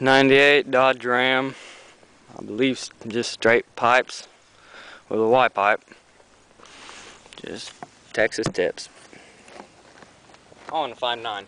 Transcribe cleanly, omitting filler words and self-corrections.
98 Dodge Ram, I believe just straight pipes with a Y pipe, just Texas tips. I want to find 9.